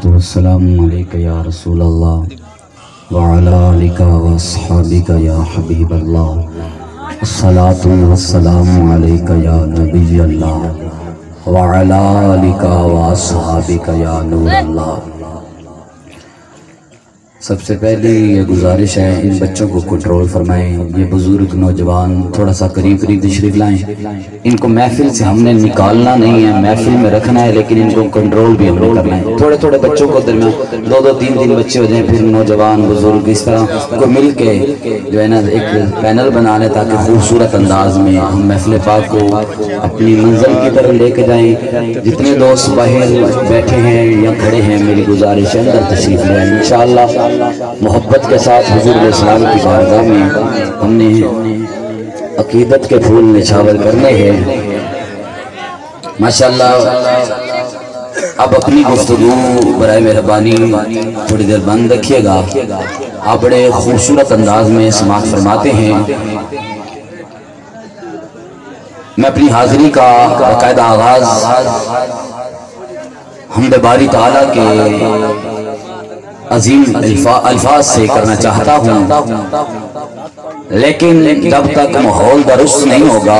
والسلام علیکہ یا رسول اللہ وعلا آلکہ واصحابکہ یا حبیب اللہ الصلاة والسلام علیکہ یا نبی اللہ وعلا آلکہ واصحابکہ یا نور اللہ۔ سب سے پہلے یہ گزارش ہے ان بچوں کو کنٹرول فرمائیں، یہ بزرگ نوجوان تھوڑا سا قریب تشریف لائیں، ان کو محفل سے ہم نے نکالنا نہیں ہے، محفل میں رکھنا ہے، لیکن ان کو کنٹرول بھی ہم نے کرنا ہے۔ تھوڑے تھوڑے بچوں کو درمیان دو تین بچے ہو جائیں، پھر نوجوان بزرگ اس طرح کو مل کے جو ہے نا ایک پینل بنا لیں تاکہ خوبصورت انداز میں ہم محفل پاک کو اپنی منزل کی طرف لے کے جائیں۔ جتنے دوست باہر بیٹھے ہیں یا کھڑے ہیں، میری گزارش ہے اندر تشریف لائیں۔ انشاءاللہ محبت کے ساتھ حضور علیہ السلام کی بارگاہ میں ہم نے عقیدت کے پھول نچھاور کرنے ہیں ماشاءاللہ۔ اب اپنی گفتگو برائے مہربانی تھوڑی دیر بند رکھیے گا، آپ بڑے خوبصورت انداز میں سماعت فرماتے ہیں۔ میں اپنی حاضری کا باقاعدہ آغاز حمد باری تعالیٰ کے عظیم الفاظ سے کرنا چاہتا ہوں، لیکن جب تک ماحول درست نہیں ہوگا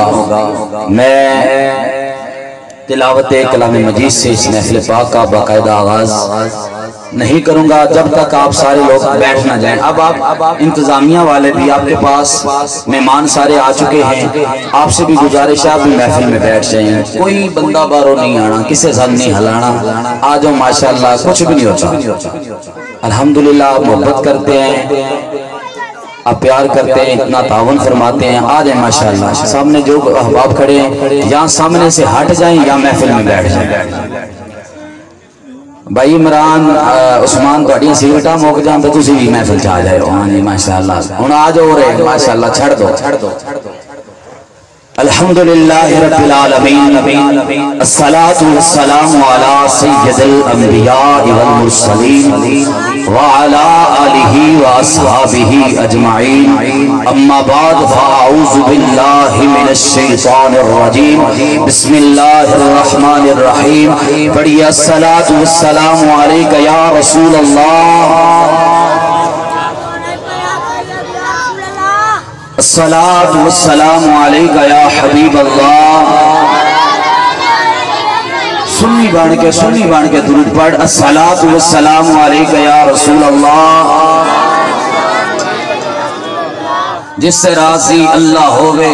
میں تلاوت کلام مجید سے اس محفل پاک کا باقاعدہ آغاز نہیں کروں گا جب تک آپ سارے لوگ بیٹھ نہ جائیں۔ اب آپ انتظامیہ والے بھی، آپ کے پاس مہمان سارے آ چکے ہیں، آپ سے بھی گزارش ہے آپ بھی محفل میں بیٹھ جائیں، کوئی بندہ بارو نہیں آنا، کسے زن نہیں ہلانا، آ جاؤ ماشاءاللہ، کچھ بھی نہیں ہوتا۔ الحمدللہ آپ محبت کرتے ہیں، آپ پیار کرتے ہیں، اتنا تعاون فرماتے ہیں، آ جائیں ماشاءاللہ۔ سامنے جو احباب کھڑے ہیں یا سامنے سے ہٹ جائیں یا محفل میں بیٹھ جائیں۔ بھائی عمران عثمان تھوڑی سیٹاں موک جان تو تسی بھی محفل چاہ جائے ہو، ہاں جی ماشاءاللہ، ہن آ جاؤ رہے ماشاءاللہ، چھڑ دو۔ الحمدللہ رب العالمین، الصلاة والسلام علی سید الانبیاء والمرسلین وعلی آلہ واصحابہ اجمعین، اما بعد فاعوذ باللہ من الشیطان الرجیم، بسم اللہ الرحمن الرحیم۔ پڑھئے الصلاة والسلام علیکہ یا رسول اللہ، الصلاة والسلام علیکہ یا حبیب اللہ۔ سنی بان کے درود پڑھ، الصلاة والسلام علیکہ یا رسول اللہ۔ جس سے راضی اللہ ہوئے،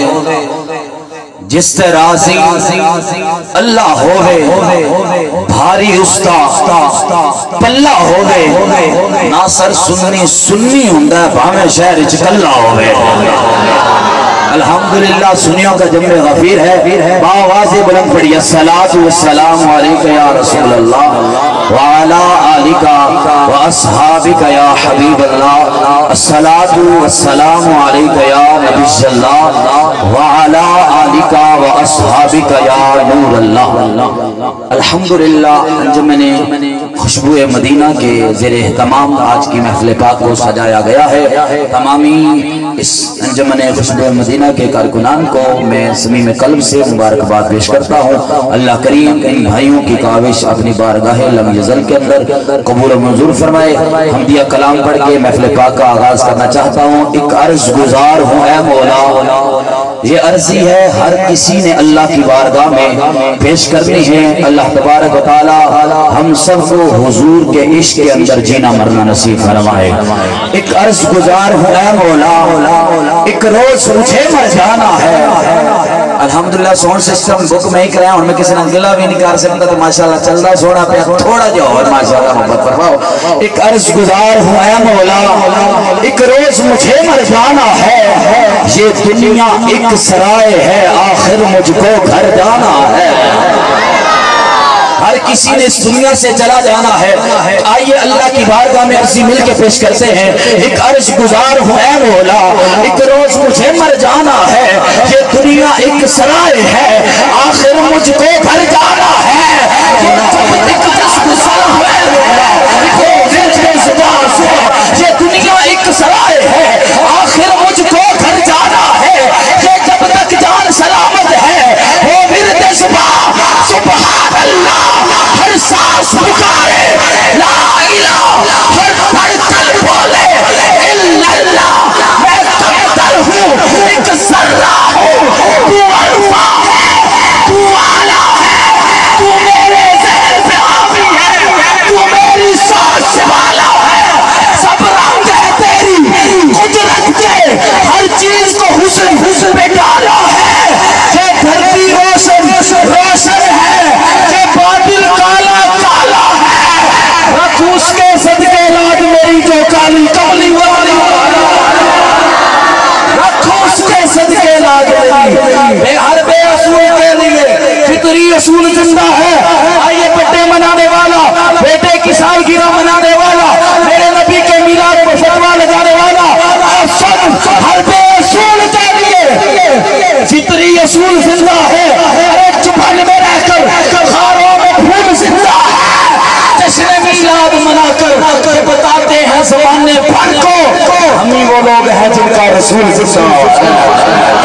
جس سے راضی اللہ ہوئے، بھاری استاد پلہ ہوئے، ناصر سنی ہوندہ بھامے شہر چکلہ ہوئے۔ الحمدللہ سنیوں کا جمع غفیر ہے، باواز بلند پڑھی، الصلاة والسلام علیکہ یا رسول اللہ وعلا آلکہ واصحابکہ یا حبیب اللہ، الصلاة والسلام علیکہ یا نبی اللہ وعلا آلکہ واصحابکہ یا نور اللہ۔ الحمدللہ انجمن خوشبو مدینہ کے زیر اہتمام آج کی محفل پاک کو سجایا گیا ہے۔ تمامی اس انجمن خوشبو مدینہ کے کارکنان کو میں صمیم قلب سے مبارکباد پیش کرتا ہوں۔ اللہ کریم ان بھائیوں کی کاوش اپنی بارگاہ لم یزل کے اندر قبول و منظور فرمائے۔ حمدیہ کلام پڑھ کے محفل پاک کا آغاز کرنا چاہتا ہوں۔ ایک عرض گزار ہوں اے مولا، یہ عرضی ہے ہر کسی نے اللہ کی بارگاہ میں پیش کرنی ہے۔ اللہ تبارک و تعالی ہم سب کو حضور کے عشق کے اندر جینا مرنا نصیب فرمائے۔ ایک عرض گزار ہوں اے مولا، ایک روز مجھے مر جانا ہے۔ الحمدللہ سون سسٹم بک میں ہی کریا، ان میں کسی نے گلہ بھی نہیں کر سکتا تو ماشاءاللہ چلدہ سوڑا پہ تھوڑا جو اور ماشاءاللہ محبت فرماؤ۔ ایک عرض گزار ہوں اے مولا، ایک روز مجھے مر جانا ہے، یہ دنیا ایک سرائے ہے، آخر مجھ کو گھر جانا ہے۔ ہر کسی نے اس دنیا سے چلا جانا ہے۔ آئیے اللہ کی بارگاہ میں عرضی مل کے پیش کرتے ہیں۔ ایک عرض گزار ہوں اے مولا، ایک روز مجھے مر جانا ہے، یہ دنیا ایک سرائے ہے، آخر مجھ کو گھر جانا ہے۔ یہ دنیا ایک سرائے ہے، آخر مجھ کو گھر جانا ہے۔ یہ جب تک جان سلامت ہے، ہر بے اصول کے لیے فطری اصول زندہ ہے. آئیے بڑے منانے والا، بیٹے کی سالگرہ منانے والا، میرے نبی کے میلاد پر فتویٰ لگانے والا، سب ہر بے اصول کے لیے فطری اصول زندہ ہے. ارے چپن میں رہ کر خاروں میں پھول زندہ ہے. جشن میلاد منا کر بتاتے ہیں زمانے بھر کو ہم ہی وہ لوگ ہیں جن کا رسول زندہ ہے.